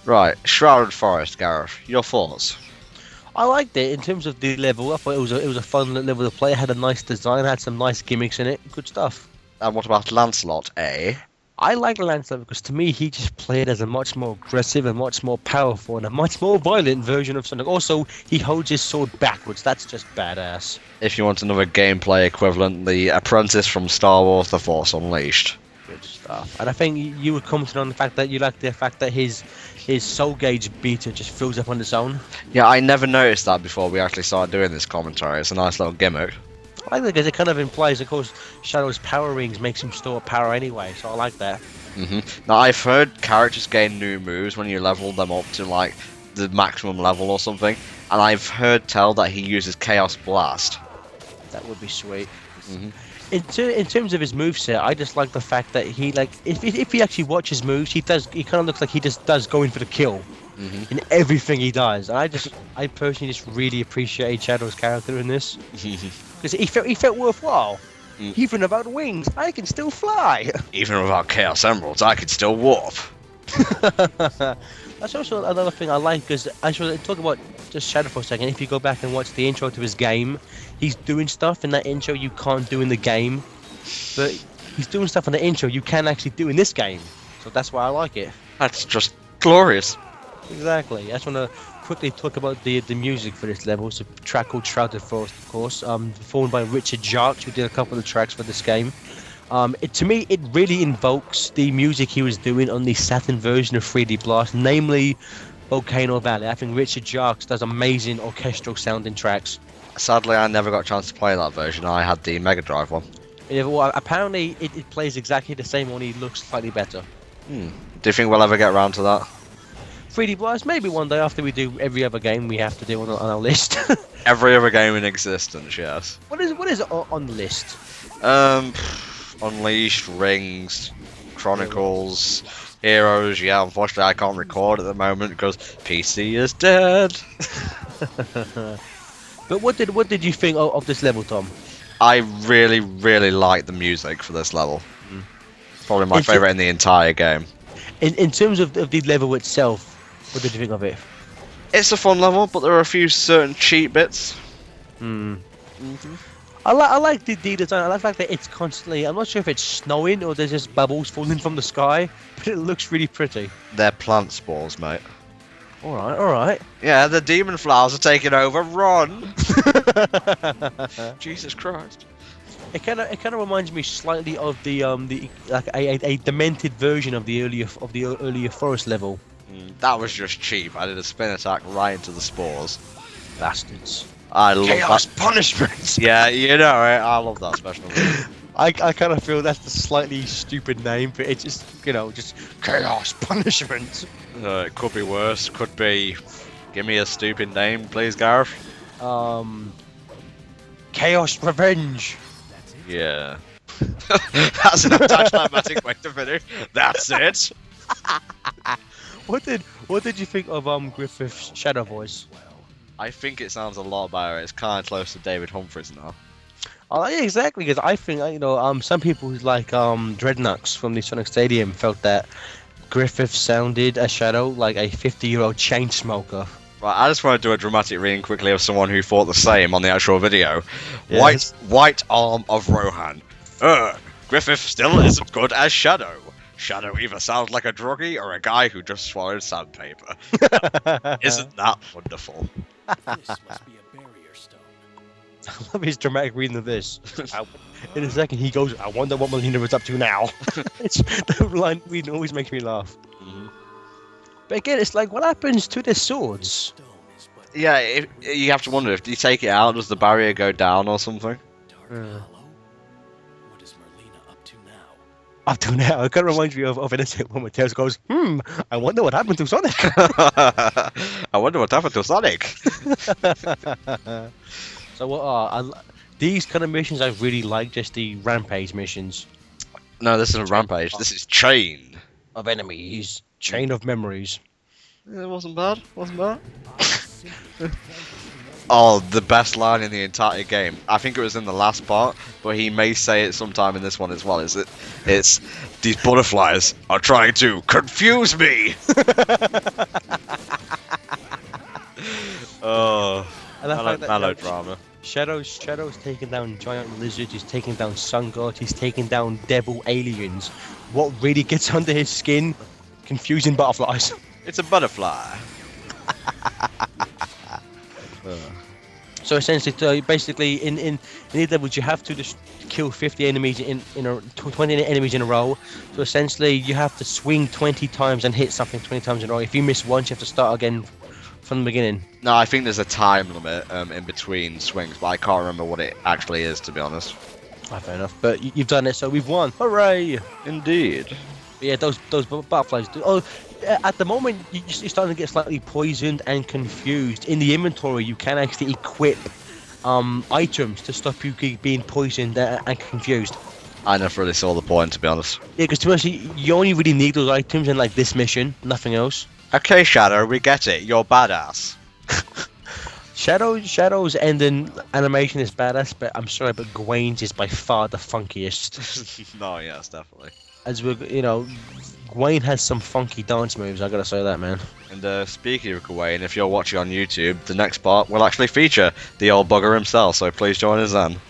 Right, Shrouded Forest, Gareth. Your thoughts? I liked it in terms of the level. I thought it was a fun level to play. It had a nice design, had some nice gimmicks in it. Good stuff. And what about Lancelot, eh? I like Lancelot because to me he just played as a much more aggressive and much more powerful and a much more violent version of Sonic. Also, he holds his sword backwards. That's just badass. If you want another gameplay equivalent, the apprentice from Star Wars: The Force Unleashed. Good stuff. And I think you were commenting on the fact that you like the fact that his soul gauge meter just fills up on its own. Yeah, I never noticed that before we actually started doing this commentary. It's a nice little gimmick. I like that because it kind of implies, of course, Shadow's power rings makes him store power anyway, so I like that. Now, I've heard characters gain new moves when you level them up to, like, the maximum level or something. And I've heard tell that he uses Chaos Blast. That would be sweet. In terms of his moveset, I just like the fact that he, like, if he actually watches moves, he kind of looks like he just does go in for the kill in everything he does. And I personally just really appreciate Shadow's character in this because he felt worthwhile. Even without wings, I can still fly. Even without Chaos Emeralds, I could still warp. That's also another thing I like, because I should talk about just Shadow for a second. If you go back and watch the intro to his game, he's doing stuff in that intro you can't do in the game, but he's doing stuff in the intro you can actually do in this game. So that's why I like it. That's just glorious. Exactly. I just want to quickly talk about the music for this level. It's a track called Shrouded Forest, of course, performed by Richard Jacques, who did a couple of tracks for this game. To me, it really invokes the music he was doing on the Saturn version of 3D Blast, namely Volcano Valley. I think Richard Jacques does amazing orchestral sounding tracks. Sadly, I never got a chance to play that version. I had the Mega Drive one. Yeah, well, apparently, it plays exactly the same, only looks slightly better. Do you think we'll ever get around to that? 3D Blast, maybe one day after we do every other game we have to do on our list. Every other game in existence, yes. What is it on the list? Unleashed, Rings, Chronicles, Heroes. Yeah, unfortunately I can't record at the moment because PC is dead. But what did you think of this level, Tom? I really, really like the music for this level. Probably my favourite in the entire game. In terms of the level itself, what did you think of it? It's a fun level, but there are a few certain cheat bits. I like the design. I like the fact that it's constantly. I'm not sure if it's snowing or there's just bubbles falling from the sky, but it looks really pretty. They're plant spores, mate. All right. Yeah, the demon flowers are taking over. Run! Jesus Christ! It kind of reminds me slightly of the like a demented version of the earlier forest level. That was just cheap. I did a spin attack right into the spores. Bastards. I love Chaos that. punishment. Yeah, you know it. I love that special move. I kind of feel that's the slightly stupid name, but it's just just chaos punishment. It could be worse. Could be. Give me a stupid name, please, Gareth. Chaos revenge. Yeah. That's an anticlimactic way to finish. That's it. What did you think of Griffith's shadow voice? I think it sounds a lot better. It's kind of close to David Humphries now. Oh, yeah, exactly. Because I think some people who like Dreadnoughts from the Sonic Stadium felt that Griffith sounded a shadow like a 50-year-old chain smoker. Right, I just want to do a dramatic reading quickly of someone who thought the same on the actual video. Yes. White arm of Rohan. Griffith still isn't good as Shadow. Shadow either sounds like a druggie or a guy who just swallowed sandpaper. Isn't that wonderful? This must be a barrier stone. I love his dramatic reading of this. In a second, he goes, "I wonder what Melina is up to now." The line reading always makes me laugh. But again, it's like, what happens to their swords? Yeah, you have to wonder if you take it out, does the barrier go down or something? What is Merlina up to now? Up to now, it kind of reminds me of an incident when Tails goes, I wonder what happened to Sonic. I wonder what happened to Sonic. So what are these kind of missions? I really like just the rampage missions No, this isn't Rampage. This is Chain. of enemies, chain of memories. It wasn't bad. Wasn't bad. Oh, the best line in the entire game. I think it was in the last part, but he may say it sometime in this one as well. It's these butterflies are trying to confuse me. Oh, And the fact that, you know, melodrama. Shadow's taking down giant lizards, he's taking down sun gods, he's taking down devil aliens. What really gets under his skin? Confusing butterflies. It's a butterfly. So essentially, basically, in these levels, you have to just kill 50 enemies in 20 enemies in a row. So essentially, you have to swing 20 times and hit something 20 times in a row. If you miss once, you have to start again from the beginning. No, I think there's a time limit in between swings, but I can't remember what it actually is, to be honest. Ah, fair enough. But you've done it, so we've won. Hooray! Indeed. But yeah, those butterflies. Oh, at the moment, you're starting to get slightly poisoned and confused. In the inventory, you can actually equip items to stop you being poisoned and confused. I never really saw the point, to be honest. Yeah, because to be honest, you only really need those items in like this mission, nothing else. Okay, Shadow, we get it. You're badass. Shadow's ending animation is badass, but I'm sorry, but Gwen's is by far the funkiest. No, yes, definitely. As we, Gwen has some funky dance moves. I gotta say that, man. And speaking of Gawain, if you're watching on YouTube, the next part will actually feature the old bugger himself, so please join us then.